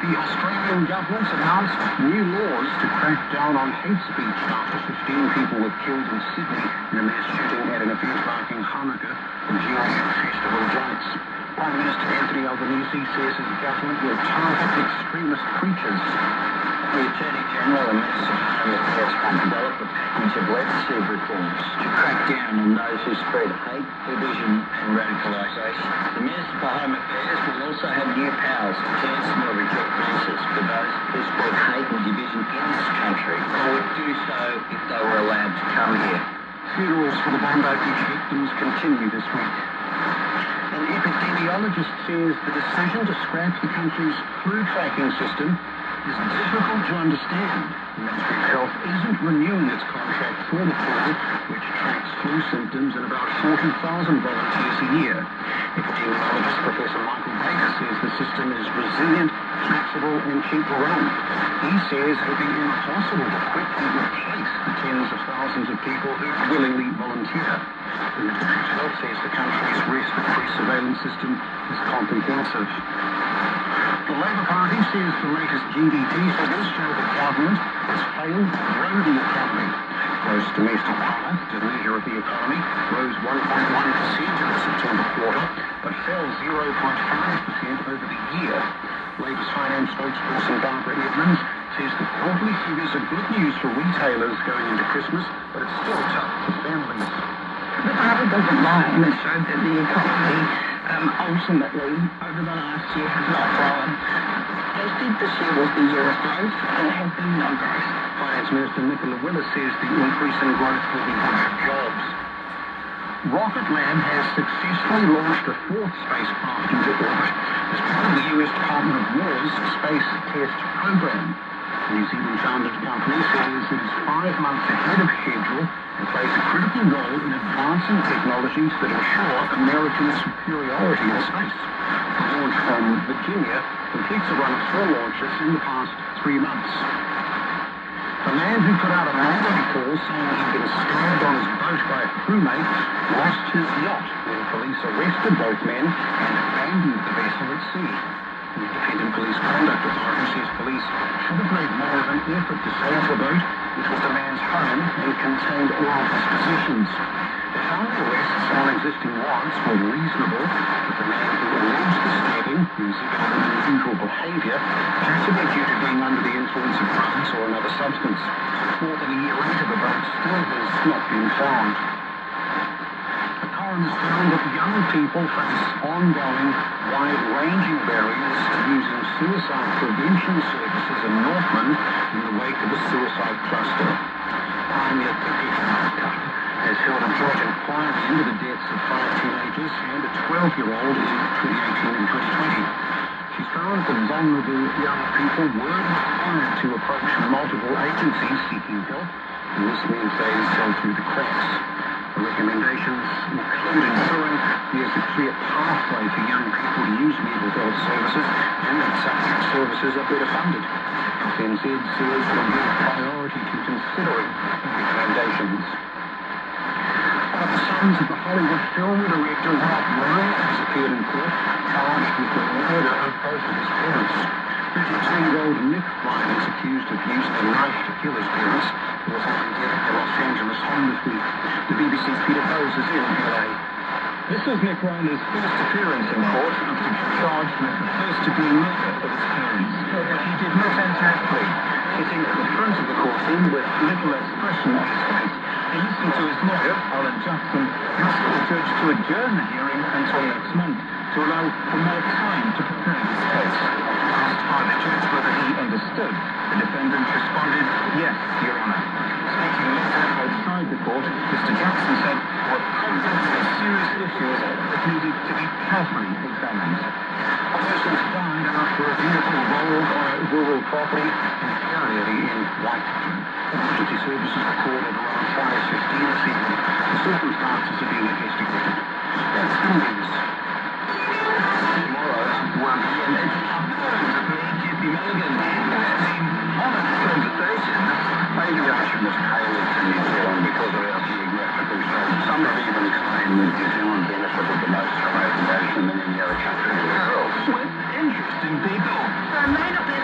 The Australian government's announced new laws to crack down on hate speech after 15 people were killed in Sydney in a mass shooting at an event marking Hanukkah, the Jewish festival of lights. Prime Minister Anthony Albanese says his government will target extremist preachers. The Attorney General and Minister for Home Affairs have developed a package of legislative reforms to crack down on those who spread hate, division and radicalisation. The Minister for Home Affairs will also have new powers to cancel or reject visas for those who spread hate and division in this country, or would do so if they were allowed to come here. Funerals for the Bondi Beach victims continue this week. An epidemiologist says the decision to scrap the country's flu tracking system is difficult to understand. The Ministry of Health isn't renewing its contract for the flu, which tracks flu symptoms in about 40,000 volunteers a year. Epidemiologist Professor Michael Baker says the system is resilient, flexible and cheap to run. He says it would be impossible to quickly replace the tens of thousands of people who willingly volunteer. The Ministry of Health says the country's respiratory surveillance system is comprehensive. The Labour Party says the latest GDP figures show the government has failed to grow the economy. Gross domestic product, a measure of the economy, rose 1.1% in the September quarter, but fell 0.5% over the year. Labour's finance spokesperson Barbara Edmonds says the quarterly figures are good news for retailers going into Christmas, but it's still tough for families. The data doesn't lie, and it showed that the economy ultimately over the last year has not grown. They think this year was the year of growth, and there has been no growth. Finance Minister Nicola Willis says the increase in growth will be good for jobs. Rocket Lab has successfully launched a fourth spacecraft into orbit as part of the US Department of War's Space Test Program. The New Zealand-founded company says it is 5 months ahead of schedule and plays a critical role in advancing technologies that ensure American superiority in space. The launch from Virginia completes a run of 4 launches in the past 3 months. The man who put out a mayday call saying he'd been stabbed on his boat by a crewmate lost his yacht when police arrested both men and abandoned the vessel at sea. The Independent Police Conduct Authority says police should have made more of an effort to save the boat, which was the man's home and contained all of his possessions. The found arrests on existing warrants were reasonable, but the man who alleged the stabbing, who exhibited unusual behaviour, possibly due to being under the influence of drugs or another substance. More than a year later, the boat still has not been found. The coroner found that young people face ongoing, wide-ranging barriers to using suicide prevention services in Northland in the wake of a suicide cluster. Pioneer has held a joint inquiry into the deaths of 5 teenagers and a 12-year-old in 2018 and 2020. She found that vulnerable young people were required to approach multiple agencies seeking help, and this means they fell through the cracks. The recommendations include ensuring there's a clear pathway for young people to use mental health services and that subject services are better funded. NZ says will give priority to considering the recommendations. One of the sons of the Hollywood film director Rob Lowe has appeared in court, charged with the murder of both of his parents. 32-year-old Nick Ryan is accused of using a knife to kill his parents, who were found dead at the Los Angeles home this week. The BBC's Peter Bowes is in LA. This was Nick Reiner's first appearance in court after being charged with the first-degree murder of his parents. But he did not enter a plea, sitting at the front of the courtroom with little expression on his face. He listened to his lawyer, Alan Jackson, asked the judge to adjourn the hearing until next month to allow for more time to prepare his case. Asked by the judge whether he understood, the defendant responded, "Yes, Your Honour." Speaking later outside the court, Mr. Jackson said were complex and serious issues that needed to be carefully examined. A person died after a vehicle rolled on a rural property in Fairlady in Whitehaven. Emergency services were called at around 5:15 this evening. The circumstances are being investigated. That's the news. Tomorrow, 1 p.m. JP Morgan conversation. Maybe I should have tailored to New Zealand because of our geographical shape. Some have even claimed that New Zealand benefited the most from aviation than any other country in the world. With interesting people. So it may not be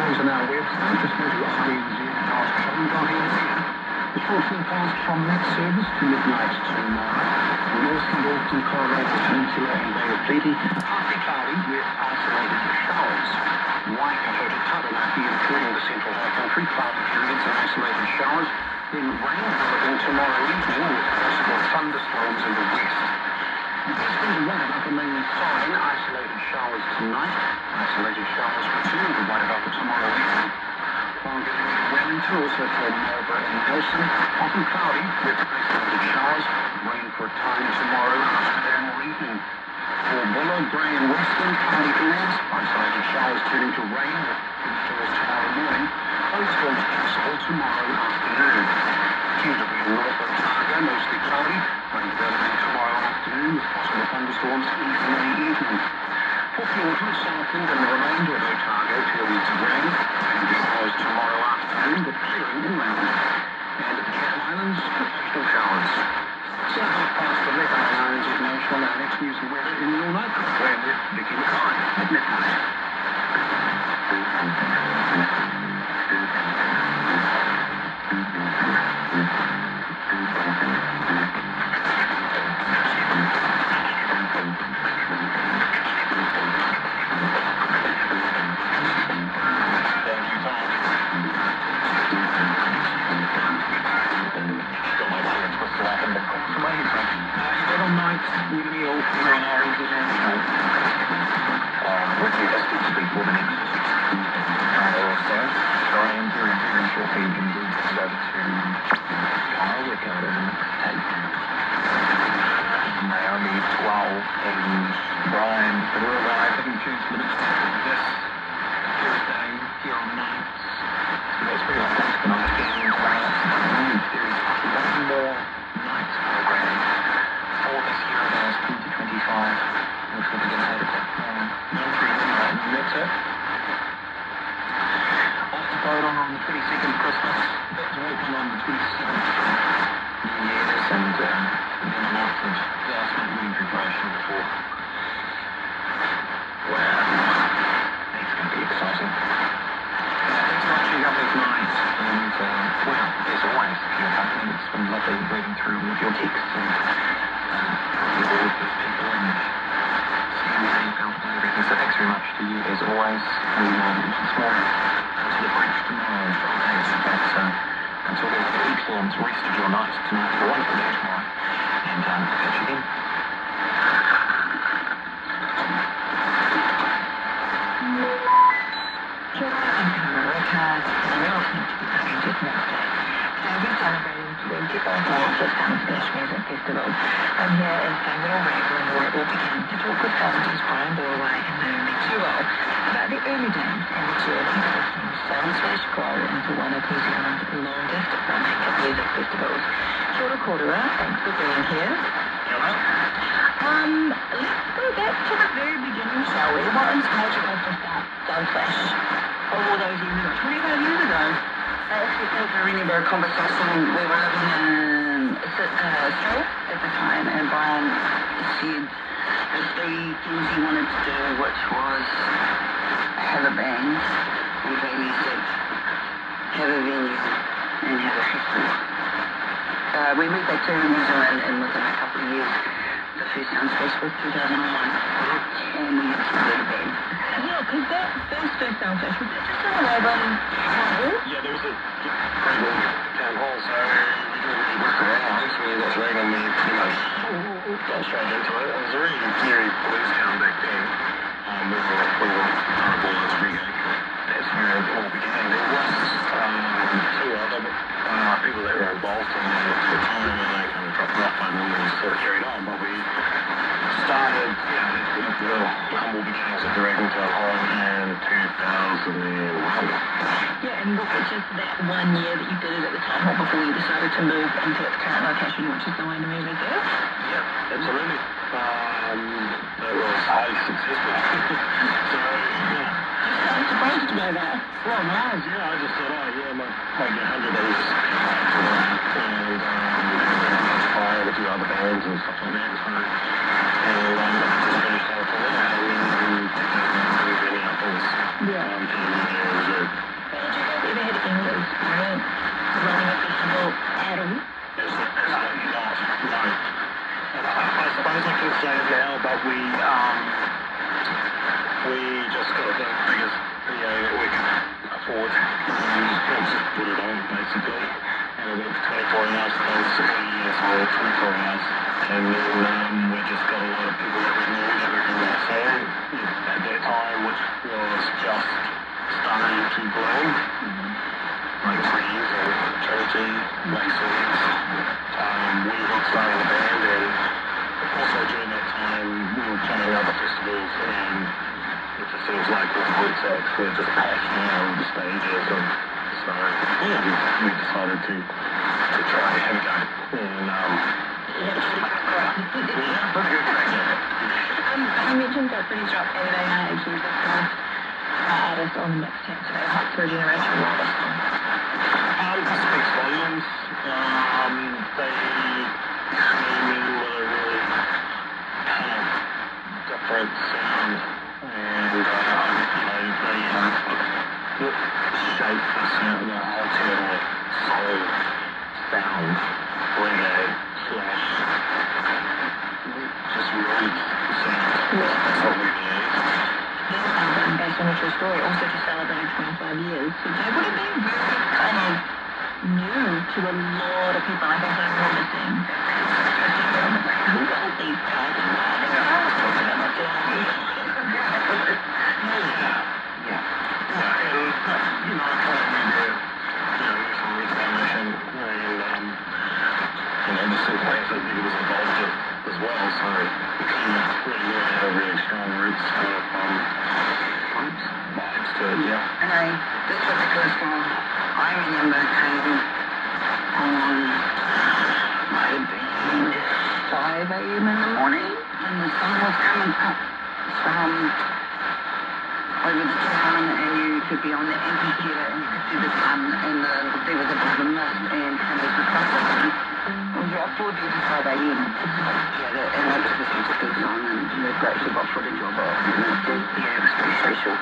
shows on our website. Just go to RNZP.com.nz. The short forecast from that service to midnight tomorrow. North and Auckland, Colorado Peninsula and Bay of Plenty. Partly cloudy with isolated showers. Waikato to Taranaki, including the central high country, cloudy periods and isolated showers. Then rain developing tomorrow evening with possible thunderstorms in the west. Eastern to Wairarapa mainly fine, isolated showers tonight. Isolated showers return to Wairarapa tomorrow evening. While getting to Wellington, also for Marlborough and Nelson, often cloudy with isolated showers. Rain for a time tomorrow afternoon or evening. For Buller, Grey and Western, cloudy areas, isolated showers turning to rain with thunderstorms tomorrow morning. Thunderstorms possible tomorrow afternoon. QW North Otago, mostly cloudy. Rain developing tomorrow afternoon with possible thunderstorms evening. For Kingston, Southland and the remainder of Otago, periods of rain. Rain showers tomorrow afternoon, but clearing inland. And at the Channel Islands, occasional showers. So 11:30 on RNZP National. Our next news and weather in the all-night program with Vicky McKay at midnight. With your distance speed for the next hour or so, try and very shortly indeed go to our workout in tape. Naomi 12 and Brian will arrive having tuned to the next this Thursday here on nights. So that's pretty much it for night again. There is one more night program for this year of ours 2025. Which will begin at 8 o'clock on Maritime Bonito. Off to Bondi on the 22nd of Christmas, back to Auckland on the 27th New Year's, and then a month of last minute wedding preparation before. Wow, it's going to be exciting. Thanks so much for your lovely night, and well, as always, for your company, it's been lovely reading through all of your texts and all of those people and everything. So thanks very much to you as always. We will once more to the bridge tomorrow, Friday. But until then, have an excellent rest of your night tonight. Have a wonderful day tomorrow. And catch you again. We celebrating 25 years of Soundsplash Music Festival. I'm here in Samuel Raglan, where it all began to talk with founders Brian Borway and Naomi Jewell about the early days and the journey that has seen Soundsplash grow into one of New Zealand's longest running music festivals. Kia ora kōrua, thanks for being here. Let's go back to the very beginning, shall we? What inspired you guys to start Soundsplash all those years ago, 25 years ago? I actually think I remember a conversation. We were living in Australia at the time, and Brian said there's 3 things he wanted to do, which was have a band, and play music, have a venue, and have a festival. We moved back to New Zealand, and within a couple of years, the first Soundspace was 2001, and we had started a band. Yeah, because that first Soundspace, was that just an album? Yeah, there was a Pringle town hall, so we didn't really work around. So we got dragged on me pretty much got straight into it. It was a really eerie blues town back then. We were ballers, reggae. That's where it all began. There was 2 other people that were involved in it at the time, and they kind of dropped off and then we sort of carried on. But we started, the humble beginnings of the Dragon Town Hall in 2001. Yeah, and look, it's just that 1 year that you did it at the town hall before you decided to move into its current location, which is the Wainui Reserve. Yeah, absolutely. That was highly successful. So, yeah. I'm surprised by that. Well, no, I just thought, might get 100 days and inspire with 2 other bands and stuff like that. So, and just finished off from there. We picked up really out things. Yeah. To the reserve. updated now, but we just got the biggest video that we can afford. Let's just put it on, basically. And we've got 24 hours, so it's 20 years old, 24 hours. And then we just got a lot of people that we knew that were in that song at that time, which was just starting to bloom. Like trees and Trinity, Masons. We had started the band, and also during that time we were playing other festivals, and it just seems like with Roots X we're just packing out the stages, and so yeah, we decided to try and have a go. And You mentioned that British rock everyday age was the first artist on the mixtape today, hot for a generation of artists. it speaks volumes. They came in with a really kind of different sound, and they shaped the sound, the alternative soul sound, reggae slash just roots sound. That's what we believe. This album, based on a true story, also just celebrated 25 years. So they would have been very kind of new to a lot of people. I think I remember seeing who are these guys and why they were talking about my song. Yeah. And, I kind of need to, do some reclamation, and the synthwave that he was involved with as well, so we kind of really had a really strong roots kind of vibes to it, yeah. Anyway, this particular song, I remember came on, might have been 5 a.m. in the morning, and the sun was coming up from over the town, and you could be on the amphitheatre, and you could see the sun, and there was a bit of a mist, and it was reflected. It was about 4 days to 5 a.m. Yeah, and I just listened to a good song, and we've actually got footage of it. And it was pretty special.